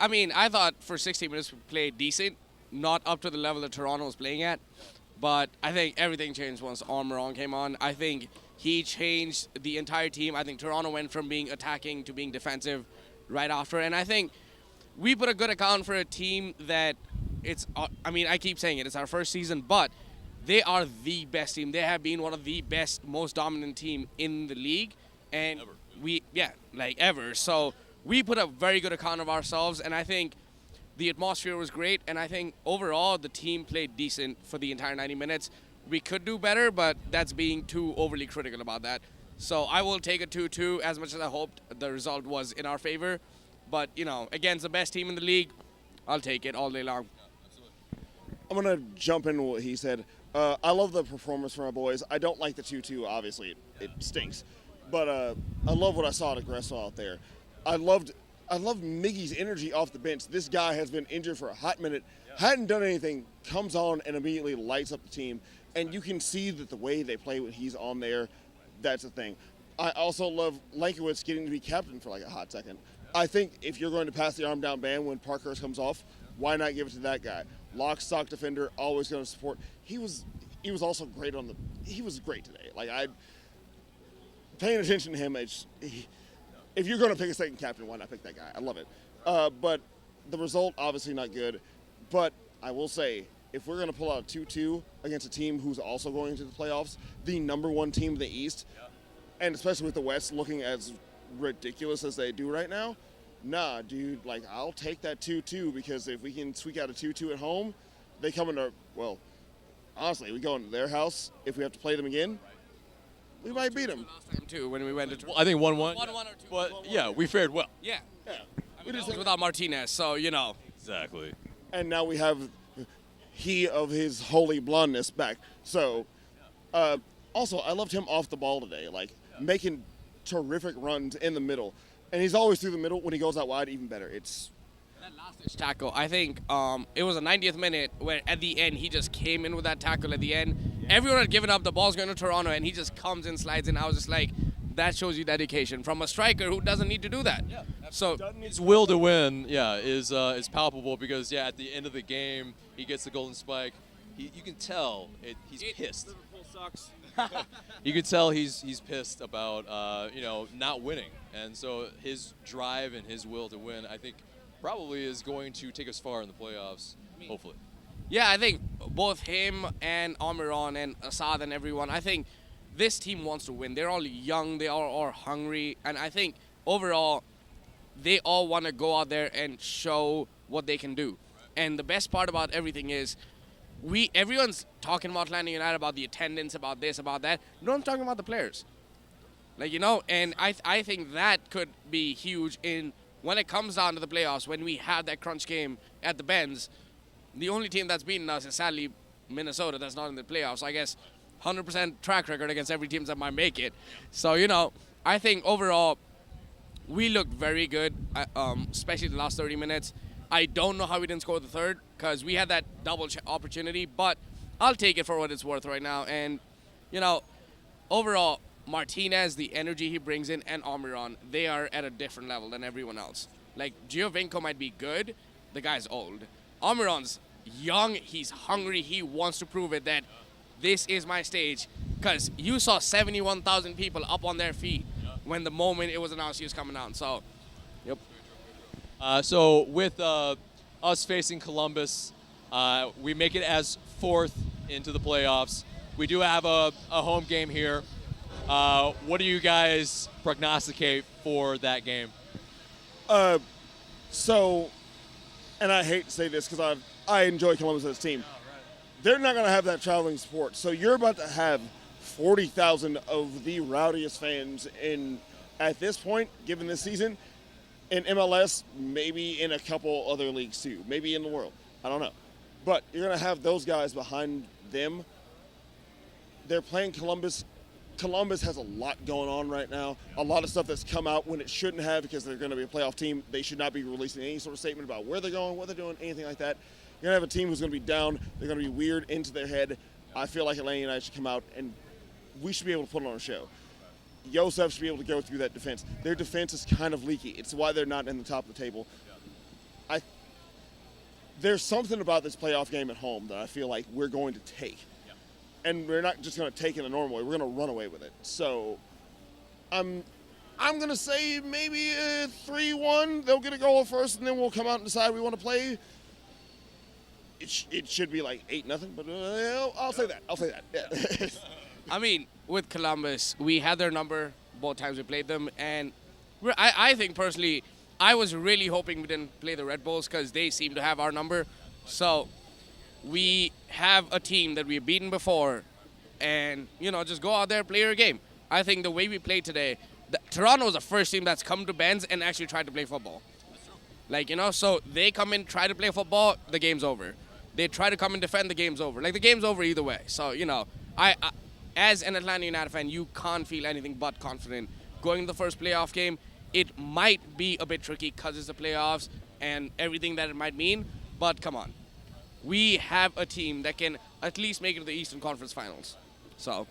I mean, I thought for 60 minutes we played decent, not up to the level that Toronto was playing at. But I think everything changed once Almiron came on. I think he changed the entire team. I think Toronto went from being attacking to being defensive right after. And I think we put a good account for a team that I mean, I keep saying it, it's our first season, but they are the best team. They have been one of the best, most dominant team in the league. And ever. So we put a very good account of ourselves, and I think the atmosphere was great, and I think overall the team played decent for the entire 90 minutes. We could do better, but that's being too overly critical about that. So I will take a 2-2 as much as I hoped the result was in our favor. But, against the best team in the league, I'll take it all day long. I'm going to jump in what he said. I love the performance from our boys. I don't like the 2-2, obviously. It stinks. But I love what I saw at Aggressor out there. I loved Miggy's energy off the bench. This guy has been injured for a hot minute, hadn't done anything, comes on and immediately lights up the team. And you can see that the way they play when he's on there, that's the thing. I also love Lankiewicz getting to be captain for like a hot second. I think if you're going to pass the arm down band when Parkhurst comes off, why not give it to that guy? Lock, stock defender, always going to support. He was also great he was great today. Paying attention to him, if you're going to pick a second captain, why not pick that guy? I love it. But the result, obviously not good. But I will say, if we're going to pull out a 2-2 against a team who's also going into the playoffs, the number one team in the East, and especially with the West looking as ridiculous as they do right now, nah, dude, I'll take that 2-2 because if we can squeak out a 2-2 at home, they come into, well, honestly, we go into their house. If we have to play them again, we might beat them. Last time, too, when we went to I think 1-1. 1-1 or 2. But, yeah, we fared well. Yeah. Yeah. I mean, that was without Martinez, so, Exactly. And now we have he of his holy blondness back. So, also, I loved him off the ball today, making terrific runs in the middle. And he's always through the middle. When he goes out wide, even better. That last tackle, I think it was a 90th minute where at the end he just came in with that tackle at the end. Everyone had given up, the ball's going to Toronto, and he just comes and slides in. I was just like, that shows you dedication from a striker who doesn't need to do that. Yeah, so his will to win, is palpable because, at the end of the game, he gets the golden spike. You can tell he's pissed. Liverpool sucks. You can tell he's pissed about not winning, and so his drive and his will to win, I think, probably is going to take us far in the playoffs. Hopefully. Yeah, I think both him and Almiron and Assad and everyone, I think this team wants to win. They're all young, they are all hungry, and I think overall they all want to go out there and show what they can do. And the best part about everything is everyone's talking about Atlanta United, about the attendance, about this, about that. No one's talking about the players. And I think that could be huge when it comes down to the playoffs, when we have that crunch game at the Benz. The only team that's beaten us is sadly Minnesota that's not in the playoffs. I guess 100% track record against every team that might make it. So, I think overall we looked very good, especially the last 30 minutes. I don't know how we didn't score the third because we had that double opportunity, but I'll take it for what it's worth right now. And, overall, Martinez, the energy he brings in, and Almiron, they are at a different level than everyone else. Giovinco might be good. The guy's old. Almiron's young. He's hungry. He wants to prove it that this is my stage because you saw 71,000 people up on their feet when the moment it was announced he was coming out. So, yep. So with us facing Columbus, we make it as fourth into the playoffs. We do have a home game here. What do you guys prognosticate for that game? And I hate to say this because I enjoy Columbus as a team. They're not going to have that traveling support. So you're about to have 40,000 of the rowdiest fans at this point, given this season, in MLS, maybe in a couple other leagues too, maybe in the world. I don't know. But you're going to have those guys behind them. They're playing Columbus. Columbus has a lot going on right now. A lot of stuff that's come out when it shouldn't have because they're going to be a playoff team. They should not be releasing any sort of statement about where they're going, what they're doing, anything like that. You're going to have a team who's going to be down. They're going to be weird into their head. I feel like Atlanta United should come out and we should be able to put on a show. Yosef should be able to go through that defense. Their defense is kind of leaky. It's why they're not in the top of the table. I there's something about this playoff game at home that I feel like we're going to take. And we're not just going to take it in a normal way. We're going to run away with it. So I'm going to say maybe 3-1. They'll get a goal first, and then we'll come out and decide we want to play. It should be like 8-0, but I'll say that. Yeah. I mean, with Columbus, we had their number both times we played them, and I think personally, I was really hoping we didn't play the Red Bulls because they seem to have our number. So we have a team that we've beaten before, and, just go out there, play your game. I think the way we played today, Toronto is the first team that's come to Ben's and actually tried to play football. So they come in, try to play football, the game's over. They try to come and defend, the game's over. The game's over either way. So, I as an Atlanta United fan, you can't feel anything but confident going to the first playoff game. It might be a bit tricky because it's the playoffs and everything that it might mean, but come on. We have a team that can at least make it to the Eastern Conference Finals. So...